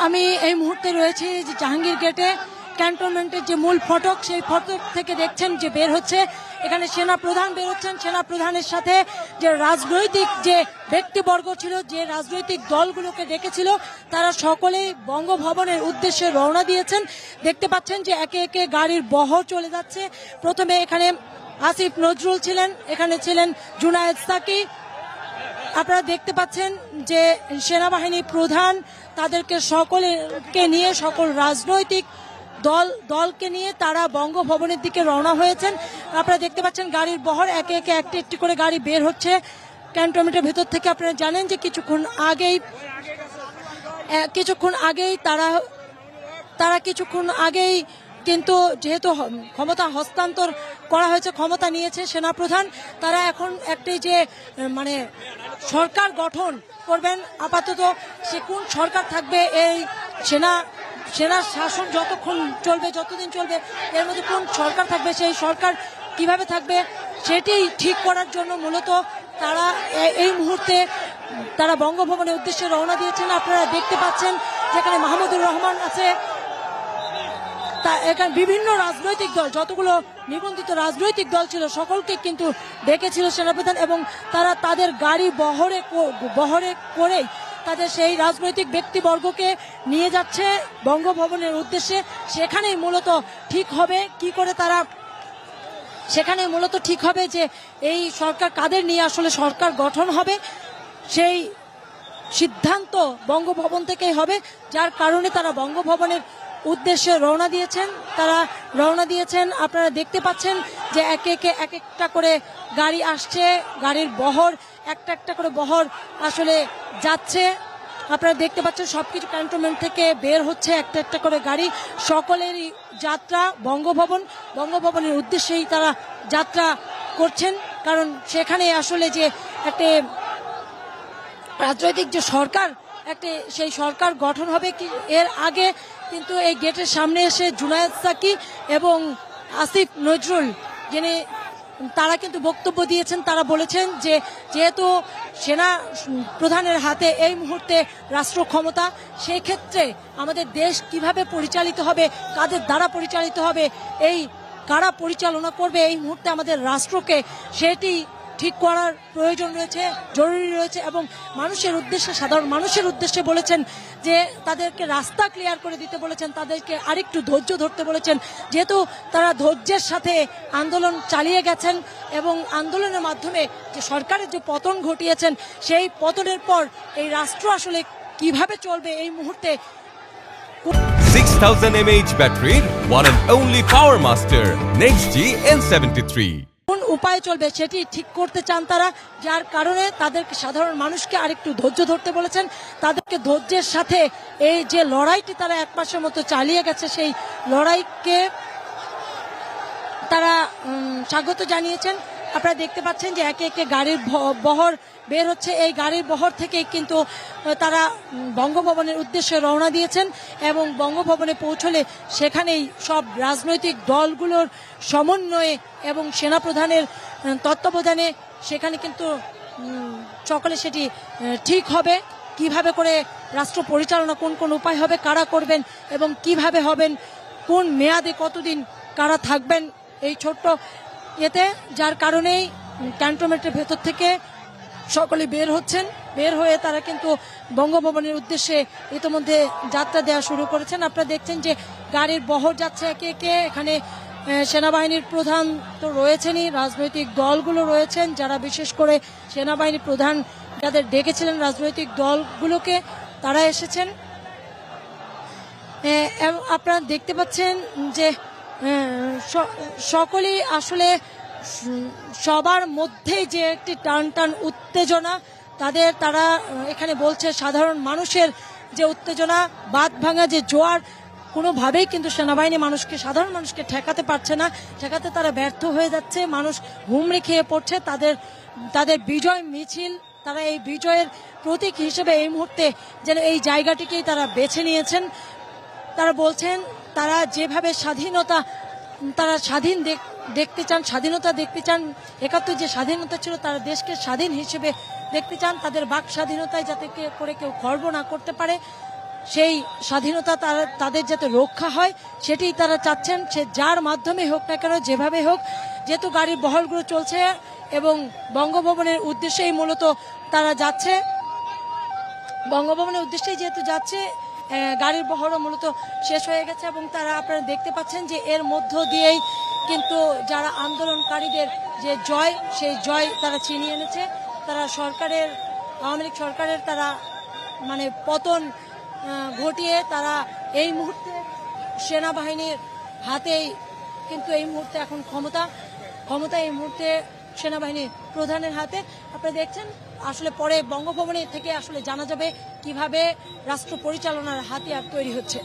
আমি এই মুহূর্তে রয়েছি যে জাহাঙ্গীর গেটে ক্যান্টনমেন্টের যে মূল ফটক, সেই ফটক থেকে দেখছেন যে বের হচ্ছে এখানে সেনা প্রধান বের হচ্ছেন। সেনা প্রধানের সাথে যে রাজনৈতিক যে ব্যক্তিবর্গ ছিল, যে রাজনৈতিক দলগুলোকে ডেকেছিল, তারা সকলেই বঙ্গভবনের উদ্দেশ্যে রওনা দিয়েছেন। দেখতে পাচ্ছেন যে একে একে গাড়ির বহর চলে যাচ্ছে। প্রথমে এখানে আসিফ নজরুল ছিলেন, এখানে ছিলেন জুনায়েদ সাকি। আপনারা দেখতে পাচ্ছেন যে সেনাবাহিনী প্রধান তাদেরকে সকলকে নিয়ে, সকল রাজনৈতিক দলকে নিয়ে তারা বঙ্গভবনের দিকে রওনা হয়েছেন। আপনারা দেখতে পাচ্ছেন গাড়ির বহর একে একে একটি একটি করে গাড়ি বের হচ্ছে ক্যান্টনমেন্টের ভেতর থেকে। আপনারা জানেন যে কিছুক্ষণ আগেই কিন্তু যেহেতু ক্ষমতা হস্তান্তর করা হয়েছে, ক্ষমতা নিয়েছে সেনাপ্রধান, তারা এখন একটি যে মানে সরকার গঠন করবেন। আপাতত সে কোন সরকার থাকবে, এই সেনা শাসন যতদিন চলবে এর মধ্যে কোন সরকার থাকবে, সেই সরকার কিভাবে থাকবে সেটি ঠিক করার জন্য মূলত তারা এই মুহূর্তে তারা বঙ্গভবনের উদ্দেশ্যে রওনা দিয়েছেন। আপনারা দেখতে পাচ্ছেন যেখানে মাহমুদুর রহমান আছে, এখানে বিভিন্ন রাজনৈতিক দল, যতগুলো নিবন্ধিত রাজনৈতিক দল ছিল সকলকে কিন্তু ডেকেছিল সেনাপ্রধান, এবং তারা তাদের গাড়ি বহরে করেই তাদের সেই রাজনৈতিক ব্যক্তিবর্গকে নিয়ে যাচ্ছে বঙ্গভবনের উদ্দেশ্যে। সেখানেই মূলত ঠিক হবে যে এই সরকার কাদের নিয়ে আসলে সরকার গঠন হবে, সেই সিদ্ধান্ত বঙ্গভবন থেকেই হবে। যার কারণে তারা বঙ্গভবনের উদ্দেশ্যে রওনা দিয়েছেন। আপনারা দেখতে পাচ্ছেন যে একে একে এক একটা করে গাড়ি আসছে, গাড়ির বহর একটা একটা করে বহর আসলে যাচ্ছে। আপনারা দেখতে পাচ্ছেন সবকিছু ক্যান্টনমেন্ট থেকে বের হচ্ছে একটা একটা করে গাড়ি। সকলেরই যাত্রা বঙ্গভবনের উদ্দেশ্যেই তারা যাত্রা করছেন, কারণ সেখানে আসলে যে একটা রাজনৈতিক যে সরকার, সেই সরকার গঠন হবে। কি এর আগে কিন্তু এই গেটের সামনে এসে জুনায়েদ সাকি এবং আসিফ নজরুল যিনি তারা কিন্তু বক্তব্য দিয়েছেন। তারা বলেছেন যে যেহেতু সেনা প্রধানের হাতে এই মুহূর্তে রাষ্ট্র ক্ষমতা, সেই ক্ষেত্রে আমাদের দেশ কিভাবে পরিচালিত হবে, কাদের দ্বারা পরিচালিত হবে, এই কারা পরিচালনা করবে এই মুহূর্তে আমাদের রাষ্ট্রকে, সেটি ঠিক করার প্রয়োজন রয়েছে, জরুরি রয়েছে। এবং সাধারণ মানুষের উদ্দেশ্যে বলেছেন যে তাদেরকে রাস্তা ক্লিয়ার করে দিতে বলেছেন, তাদেরকে আরেকটু ধৈর্য ধরতে বলেছেন, যেহেতু তারা ধৈর্যের সাথে আন্দোলন চালিয়ে গেছেন এবং আন্দোলনের মাধ্যমে যে সরকারের যে পতন ঘটিয়েছেন, সেই পতনের পর এই রাষ্ট্র আসলে কিভাবে চলবে এই মুহূর্তে। 6000 mAh battery, one and only Power Master Next G N73. কোন উপায় চলবে সেটি ঠিক করতে চান তারা, যার কারণে তাদেরকে সাধারণ মানুষকে আরেকটু ধৈর্য ধরতে বলেছেন। তাদেরকে ধৈর্যের সাথে এই যে লড়াইটি তারা এক মাসের মতো চালিয়ে গেছে, সেই লড়াইকে তারা স্বাগত জানিয়েছেন। আপনারা দেখতে পাচ্ছেন যে একে একে গাড়ির বহর বের হচ্ছে। এই গাড়ির বহর থেকেই কিন্তু তারা বঙ্গভবনের উদ্দেশ্যে রওনা দিয়েছেন, এবং বঙ্গভবনে পৌঁছলে সেখানেই সব রাজনৈতিক দলগুলোর সমন্বয়ে এবং সেনাপ্রধানের তত্ত্বাবধানে সেখানে কিন্তু সকলে সেটি ঠিক হবে কিভাবে করে রাষ্ট্র পরিচালনা, কোন কোন উপায় হবে, কারা করবেন এবং কিভাবে হবেন, কোন মেয়াদে কতদিন কারা থাকবেন এই ছোট্ট এতে। যার কারণেই ক্যান্টনমেন্টের ভেতর থেকে সকলে বের হয়ে তারা কিন্তু বঙ্গভবনের উদ্দেশ্যে ইতিমধ্যে যাত্রা দেওয়া শুরু করেছেন। আপনারা দেখছেন যে গাড়ির বহর যাচ্ছে একে একে। এখানে সেনাবাহিনীর প্রধান তো রয়েছেনই, রাজনৈতিক দলগুলো রয়েছেন, যারা বিশেষ করে সেনাবাহিনী প্রধান যাদের ডেকেছিলেন রাজনৈতিক দলগুলোকে, তারা এসেছেন। আপনারা দেখতে পাচ্ছেন যে সকলেই আসলে সবার মধ্যেই যে একটি টান উত্তেজনা তারা এখানে বলছে, সাধারণ মানুষের যে উত্তেজনা, বাঁধ ভাঙা যে জোয়ার, কোনোভাবেই কিন্তু সেনাবাহিনী সাধারণ মানুষকে ঠেকাতে পারছে না, ঠেকাতে তারা ব্যর্থ হয়ে যাচ্ছে। মানুষ হুমড়ি খেয়ে পড়ছে। তাদের বিজয় মিছিল, তারা এই বিজয়ের প্রতীক হিসেবে এই মুহূর্তে যেন এই জায়গাটিকেই তারা বেছে নিয়েছেন। তারা বলছেন তারা যেভাবে স্বাধীনতা দেখতে চান, 71 যে স্বাধীনতা ছিল তারা দেশকে স্বাধীন হিসেবে দেখতে চান। তাদের বাক স্বাধীনতায় যাতে করে কেউ খর্ব না করতে পারে, সেই স্বাধীনতা তাদের যাতে রক্ষা হয় সেটি তারা চাচ্ছেন, সে যার মাধ্যমে হোক না কেন, যেভাবে হোক। যেহেতু গাড়ির বহরগুলো চলছে এবং বঙ্গভবনের উদ্দেশ্যেই মূলত তারা যাচ্ছে, বঙ্গভবনের উদ্দেশ্যেই যেহেতু যাচ্ছে, গাড়ির বহরও মূলত শেষ হয়ে গেছে এবং তারা আপনারা দেখতে পাচ্ছেন যে এর মধ্য দিয়েই কিন্তু যারা আন্দোলনকারীদের যে জয়, সেই জয় তারা ছিনিয়ে এনেছে। তারা সরকারের, আওয়ামী লীগ সরকারের তারা মানে পতন ঘটিয়ে তারা এই মুহূর্তে সেনাবাহিনীর হাতেই কিন্তু এই মুহূর্তে এখন ক্ষমতা এই মুহূর্তে সেনাবাহিনীর প্রধানের হাতে। আপনারা দেখছেন আসলে পরে বঙ্গভবনে থেকে আসলে জানা যাবে কিভাবে রাষ্ট্র পরিচালনার হাতিয়ার তৈরি হচ্ছে।